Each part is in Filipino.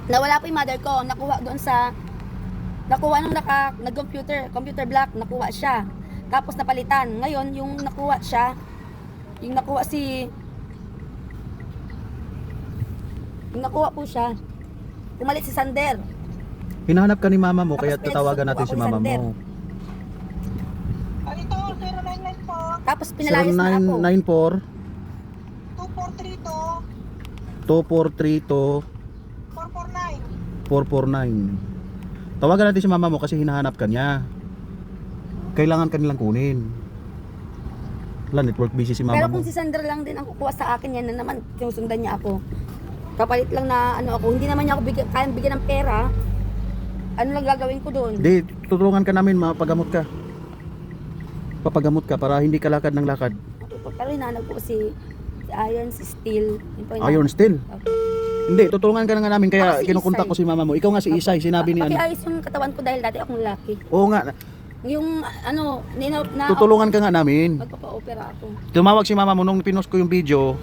Nawala po yung mother ko, nakuha doon sa nung nag-computer block, nakuha siya. Tapos napalitan. Ngayon, yung nakuha siya, yung nakuha po siya. Pumalit si Sander. Hinahanap ka ni mama mo, kaya Tapos tatawagan natin si pinagsusuko ako mama ni mo. Ito, 099 po. Tapos pinalayas na ako. 0994 2432 449. 449. Tawagan natin si mama mo kasi hinahanap ka niya. Kailangan ka nilang kunin. Wala, network busy si mama Pero mo. kung si Sander lang din ang kukuha sa akin, yan na naman, sinusundan niya ako. Kapalit lang na ano ako, hindi naman niya ako kayang bigyan ng pera. Ano lang gagawin ko doon? Hindi, tutulungan ka namin, mapagamot ka. Papagamot ka para hindi ka lakad ng lakad. Pero hinahanap ko si Iron, si Steel. Yun po yung Iron hinahanap. still. Okay. Hindi, tutulungan ka na nga namin kaya Ako si kinukontak Isay. ko si mama mo. Ikaw nga si Isay, sinabi ni ano. Pakiayos yung katawan ko dahil dati akong lalaki. Oo nga, Yung ano, tutulungan ka nga namin. magpapa-opera ako. Tumawag si mama mo nung pinost ko yung video.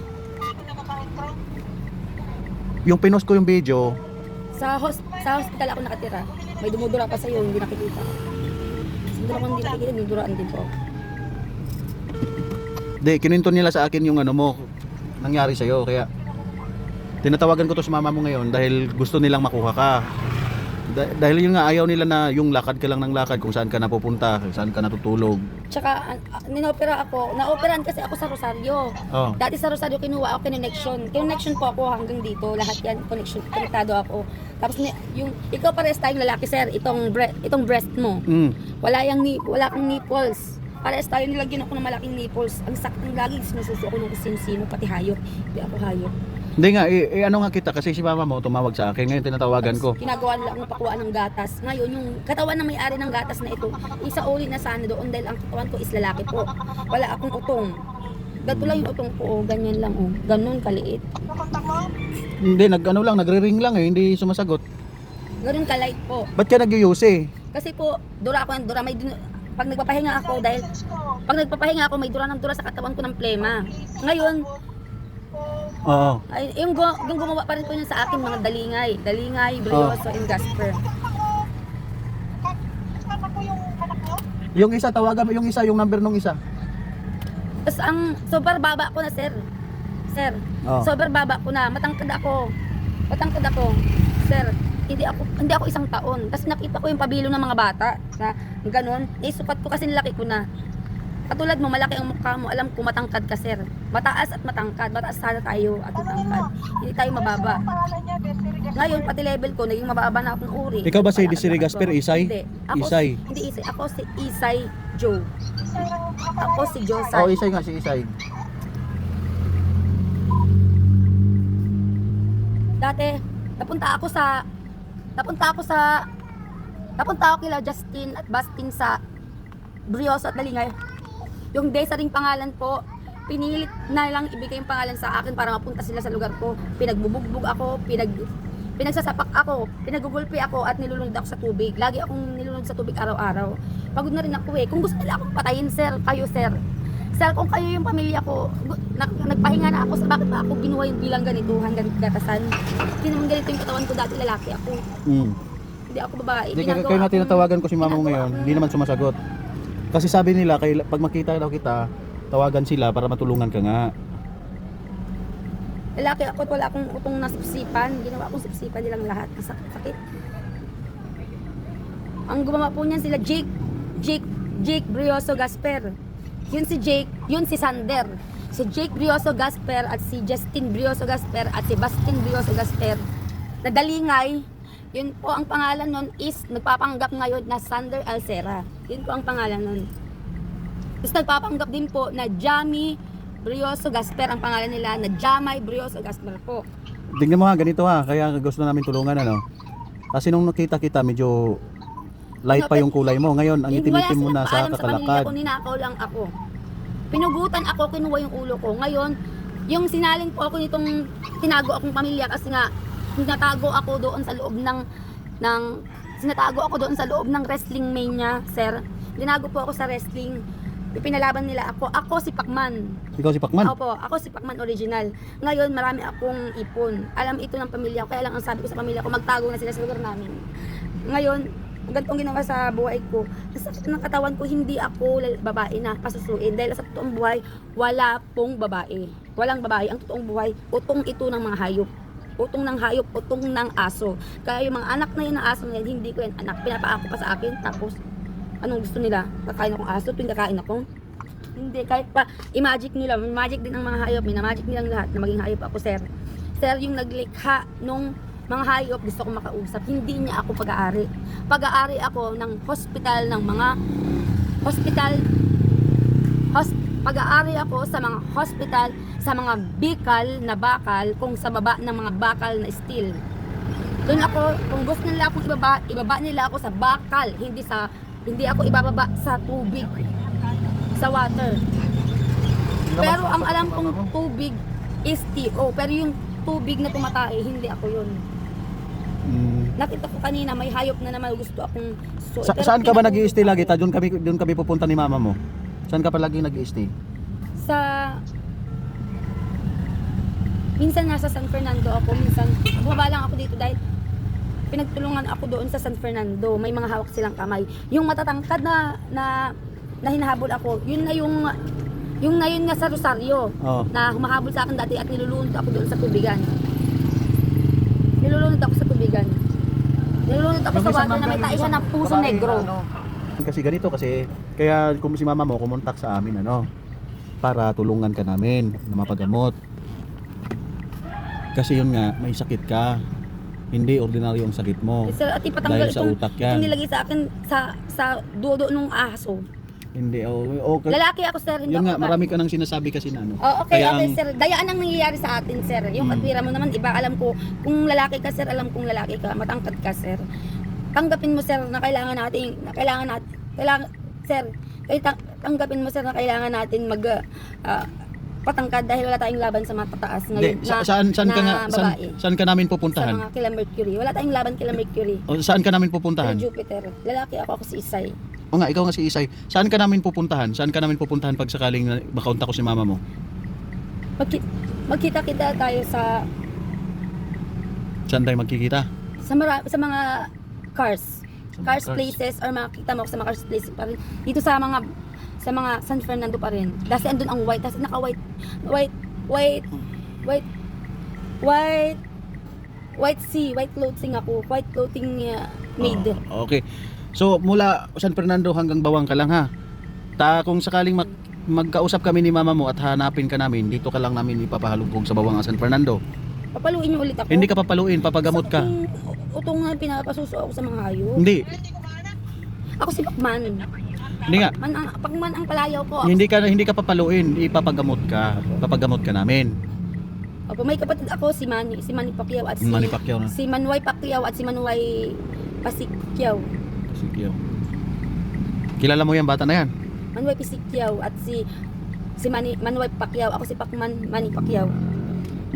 Yung pinost ko yung video, Sa hospital ako nakatira. May dumudura pa sa'yo, hindi nakikita. Hindi ako hindi nakikita, dinuduraan din po. di, kininto nila sa akin yung ano mo, nangyari sa'yo. Kaya, tinatawagan ko to sa mama mo ngayon dahil gusto nilang makuha ka. Dahil yun nga, ayaw nila na yung lakad ka lang ng lakad kung saan ka napupunta, kung saan ka natutulog. Tsaka, ninopera ako. Naoperahan kasi ako sa Rosario. Oh. Dati sa Rosario, kinuha ako connection. Connection po ako hanggang dito. Lahat yan, connection, konektado ako. Tapos, yung, ikaw pares tayong lalaki, sir. Itong breast mo. Wala kang nipples. Pares tayo, nilagyan ako ng malaking nipples. Ang saktang lagi, sinususo ako ng sino-sino, pati hayop. Hindi ako hayop. Hindi nga, ano nga kita kasi si mama mo tumawag sa akin. Ngayon tinatawagan ko. Ginagawa nila akong pakuhaan ng gatas. Ngayon, yung katawan na may-ari ng gatas na ito, isa uli na sana doon dahil ang katawan ko is lalaki po. Wala akong utong. Gato lang yung utong ko, oh, ganyan lang, oh. Ganun kaliit. Nakontak mo? Hindi, nagre-ring lang hindi sumasagot. Ganun kaliit po. Ba't ka nag-use? Kasi po, dura ako ng dura. Pag nagpapahinga ako dahil, pag nagpapahinga ako, may dura ng dura sa katawan ko ng plema. Ngayon, Oo. ay, yung gumawa pa rin po yun sa akin, mga dalingay, brioso, and gasper. Kasama po yung anak mo? Yung isa, tawagan mo yung isa, yung number nung isa. Tapos ang super baba ko na, sir. Sir, Oh. super baba ko na. Matangkad ako. Sir, hindi ako isang taon. Kasi nakita ko yung pabilo ng mga bata na ganun. Sukat ko kasi laki ko na. Katulad mo, malaki ang mukha mo. Alam ko matangkad ka, sir. Mataas at matangkad. Mataas sana tayo at matangkad. Hindi tayo mababa. Ang pangalan niya, Desiree Gasper. Ngayon, pati level ko, naging mababa na akong uri. Ikaw ba si Kaya Desiree ako- Gasper, Isay? Hindi. Ako, Isay. Hindi Isay. Ako si Isay Joe. Isa yung Ako si Josay. Oo, Isay nga si Isay. Dati, napunta ako kila Justin at Bastin sa Brioso at Dalingay. Yung day sa ring pangalan po, pinilit na lang ibigay yung pangalan sa akin para mapunta sila sa lugar ko. Pinagbubugbog ako, pinagsasapak ako, pinagugulpi ako at nilulunod ako sa tubig. Lagi akong nilulunod sa tubig araw-araw. Pagod na rin ako eh. Kung gusto nila akong patayin, sir, kayo, sir. Sir, kung kayo yung pamilya ko, nagpahinga na ako sa bakit ba ako ginawa yung bilang ganituhan, gatasan. Hindi naman ganito yung katawan ko, dati lalaki ako. Hindi ako babae. Hindi, kayo na tinatawagan ko si mama mo ngayon, hindi naman sumasagot. Kasi sabi nila, pag makita daw kita, tawagan sila para matulungan ka nga. Lalaki ako at wala akong utong na sipsipan. Ginawa akong sipsipan nilang lahat. Sakit. Ang gumawa po niyan sila Jake Brioso Gasper. Yun si Jake, yun si Sander. Si Jake Brioso Gasper at si Justin Brioso Gasper at si Bastin Brioso Gasper. Na Dalingay, yun po ang pangalan nun is nagpapanggap ngayon na Sander Alcera. Yun po ang pangalan nun. Tapos nagpapanggap din po na Jamie Brioso Gasper ang pangalan nila, na Jamay Brioso Gasper po. Tingnan mo ha, ganito ha, kaya gusto namin tulungan ano. Kasi nung nakita kita, medyo light pa yung kulay mo. Ngayon, ang itim-itim mo na sa Sa kakalakad. pamilya ko, ninakaw lang ako. Pinugutan ako, kinuha yung ulo ko. Ngayon, yung sinalin po ako nitong tinago akong pamilya kasi nga sinatago ako doon sa loob ng wrestling mania, sir. Tinago po ako sa wrestling. Pinalaban nila ako. Ako si Pacman. Ikaw si Pacman? Opo, ako si Pacman original. Ngayon, marami akong ipon. Alam ito ng pamilya ko. Kaya lang ang sabi ko sa pamilya ko, magtago na sila sa lugar namin. Ngayon, ganitong ginawa sa buhay ko. Sa sakit ng katawan ko, hindi ako babae na pasusuin. Dahil sa totoong buhay, wala pong babae. Walang babae. Ang totoong buhay, utong ito ng mga hayop. Utong ng hayop, utong ng aso. Kaya yung mga anak na yun ng aso na yun, hindi ko yan anak. Pinapaako pa sa akin. Tapos, anong gusto nila? Kakain akong aso, tuwing kakain ako. Hindi, kahit pa i-magic nila, magic din ang mga hayop, minamagic nilang lahat na maging hayop ako, sir. Sir, yung naglikha nung mga hayop, gusto ko makausap. Hindi niya ako pag-aari. Pag-aari ako ng hospital ng mga pag-aari ako sa mga hospital, sa mga bikal na bakal, kung sa baba ng mga bakal na steel. Doon ako, kung gusto nila akong ibaba nila ako sa bakal, hindi ako ibababa sa tubig, sa water. Pero ang alam kong tubig is TO. Pero yung tubig na tumatay, hindi ako yun. Nakita ko kanina, may hayop na naman gusto akong Saan ka ba nag-i-stay lagi? Doon kami pupunta ni mama mo. Saan ka pa lagi nag-i-stay? Minsan nasa San Fernando ako, minsan bumaba lang ako dito dahil pinagtulungan ako doon sa San Fernando. May mga hawak silang kamay. Yung matatangkad na hinahabol ako, yun na yung nga sa Rosario, na humahabol sa akin dati at nilulunod ako doon sa tubigan. Nilulunod ako sa water na may tayo siya ng puso negro. Kasi ganito kaya kung si mama mo kumontak sa amin para tulungan ka namin na mapagamot. Kasi yun nga, may sakit ka. Hindi ordinaryo ang sakit mo. Sir, at ipatanggal Dahil sa utak yan. itong nilagay sa akin sa dudo nung aso. Hindi, Lalaki ako, sir, hindi yun ako nga, marami ka nang sinasabi kasi na okay, Kaya sir. Dayaan ang nangyayari sa atin, sir. Yung katwira mo naman, iba. Alam ko, kung lalaki ka, sir, alam kong lalaki ka. Matangkad ka, sir. Tanggapin mo, sir, na kailangan natin, tanggapin mo, sir, na kailangan natin patangkad dahil wala tayong laban sa matataas ngayon saan ka namin sa pupuntahan? mga kila Mercury. Wala tayong laban kila Mercury. O, saan ka namin pupuntahan? Kila Jupiter. Lalaki ako si Isay. O nga, ikaw nga si Isay. Saan ka namin pupuntahan? Saan ka namin pupuntahan pag sakaling makaunta ko si mama mo? Magkita-kita tayo sa Saan tayo magkikita? sa mga cars places, or makikita mo ako sa mga cars places pa rin. Dito sa mga San Fernando pa rin. Kasi andun ang white, kasi naka-white clothing ako. White clothing made. Okay. So mula San Fernando hanggang Bawang ka lang ha. Kung sakaling magkausap kami ni mama mo at hanapin ka namin, dito ka lang namin ipapahalugog sa Bawang San Fernando. Papaluin niyo ulit ako. Hindi ka papaluin, papagamot ka. Utong nga pinapasuso ako sa mga hayop. Hindi. Ako si Pacman. Hindi nga. Pacman ang palayaw ko. Hindi ka papaluin, ipapagamot ka. Papagamot ka namin. Opo, may kapatid ako si Manny Pacquiao at Manny Pacquiao na. si Manuel Pacquiao at si Manuel Pasicquiao. Sige. Kilala mo yung bata na yan? Manuel Pasicquiao at si Manuel Pacquiao. Ako si Pacman Manny Pacquiao.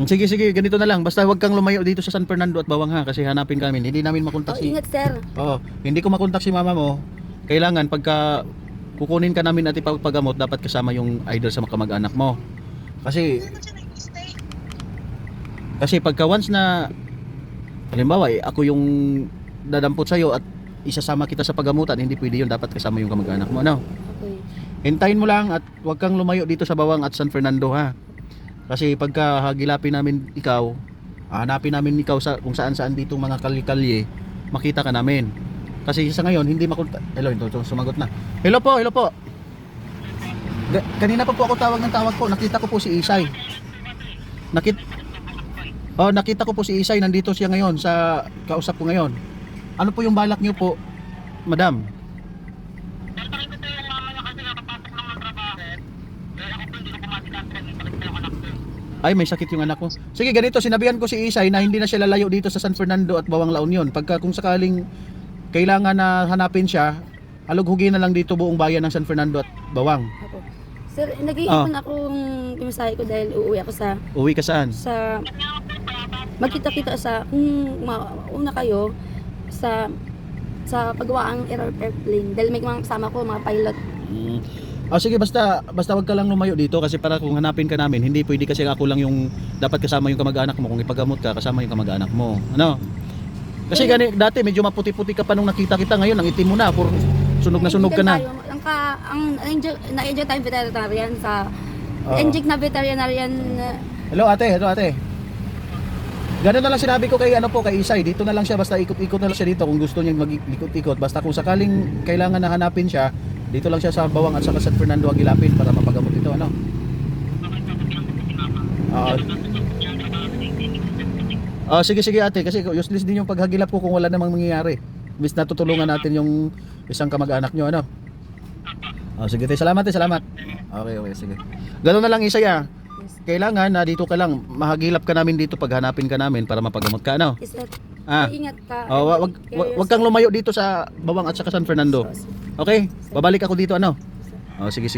Sige, ganito na lang. Basta huwag kang lumayo dito sa San Fernando at Bawang ha, kasi hanapin kami. Hindi namin makontak Ingat, sir. hindi ko makontak si mama mo. Kailangan pagka kukunin ka namin at ipagpagamot, dapat kasama yung idol sa kamag-anak mo. Kasi pagka once na halimbawa ako yung dadampot sa'yo at isasama kita sa pagamutan, hindi pwede yun. Dapat kasama yung kamag-anak mo. Okay. Hintayin mo lang at huwag kang lumayo dito sa Bawang at San Fernando ha. Kasi pagka hagilapin namin ikaw, hanapin namin ikaw sa kung saan dito mga kalye-kalye, makita ka namin. Kasi sa ngayon hindi makontak. Hello, ito sumagot na. Hello po. Kanina pa po ako tawag po. Nakita ko po si Isay. Nakita ko po si Isay, nandito siya ngayon sa kausap ko ngayon. Ano po yung balak niyo po, madam? Ay, may sakit yung anak ko. Sige, ganito, sinabihan ko si Isay na hindi na siya lalayo dito sa San Fernando at Bawang La Union. Pagka kung sakaling kailangan na hanapin siya, alughugin na lang dito buong bayan ng San Fernando at Bawang. Ako. Sir, nag-iipon akong pimisahe ko dahil uuwi ako Uwi ka saan? magkita-kita kung mauna kayo sa paggawaang airplane dahil may mga kasama ko, mga pilot. Sige, basta wag ka lang lumayo dito kasi para kung hanapin ka namin, hindi pwede kasi ako lang yung dapat kasama yung kamag-anak mo. Kung ipagamot ka, kasama yung kamag-anak mo. Ano? Kasi gani dati medyo maputi-puti ka pa nung nakita kita, ngayon ang itim mo na, puro sunog na sunog ka na. Ang na-enjoy tayong veterinarian sa Oo. enjoy na veterinarian. Hello ate. Ganun na lang sinabi ko kay kay Isay, dito na lang siya, basta ikot-ikot na lang siya dito kung gusto niya mag-ikot-ikot. Basta kung sakaling kailangan na hanapin siya, dito lang siya sa Bawang at saka San Fernando Aguilapin para mapagamot ito, ano? Sige ate, kasi useless din yung paghagilap ko kung wala namang mangyayari. Bis natutulungan natin yung isang kamag-anak nyo, ano? Sige tayo, salamat. Okay, sige. Ganun na lang Isay Kailangan na dito ka lang, mahagilap ka namin dito pag hanapin ka namin para mapagamot ka, ano? Is that, ingat ka. Wag kang lumayo dito sa Bawang at saka San Fernando. Okay? Babalik ako dito, ano? Sige.